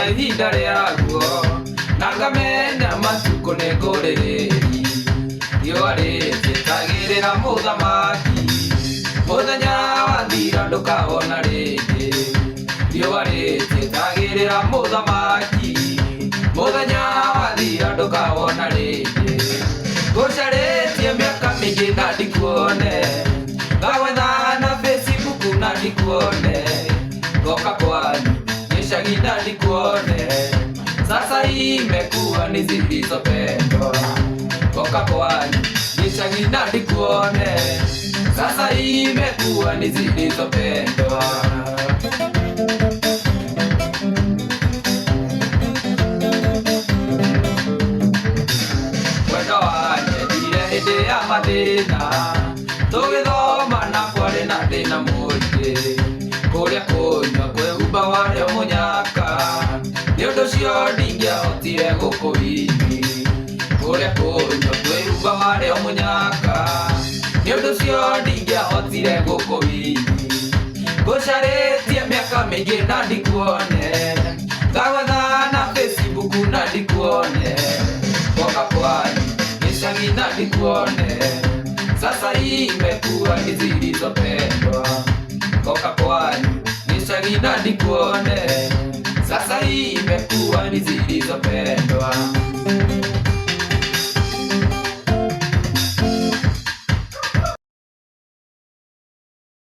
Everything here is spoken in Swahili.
na ihinda rĩaguo, na ngamenya matukũ nĩngũrĩrĩri. Riũa rĩtagĩrĩra mũthamaki, mũthenya wathira ndũkawona rĩngĩ. Riũa rĩtagĩrĩra mũthamaki, mũthenya wathira ndũkawona rĩngĩ. Ngũcarĩtie mĩaka mĩingĩ na ndikuone, ngagwetha na Facebook na ndikuone, ngoka kwanyu gĩcagi na ndikuone. Sasa imekuwa ni zilizopendwa, ngoka kwanyu gĩcagi na ndikuone. Sasa imekuwa ni zilizopendwa. Wendo wanyendire hĩndĩ ya mathĩna, tũgĩthoma na kwarĩ na thĩna mũingĩ. Kũrĩa kũnyua kwĩhumba warĩ mũnyaka, nĩũndũ ũcio ndingĩahotire gũkũhihi. Kũrĩa kũnyua kwĩhumba warĩ mũnyaka, nĩũndũ ũcio ndingĩahotire gũkũhihi. Ngũcarĩtie mĩaka mĩingĩ na ndikuone, ngagwetha na Facebook na ndikuone, ngoka kwanyu gĩcagi na ndikuone. Sasa imekuwa ni zilizopendwa, ngoka kwanyu gĩcagi na ndikuone. Sasa imekuwa ni zilizopendwa.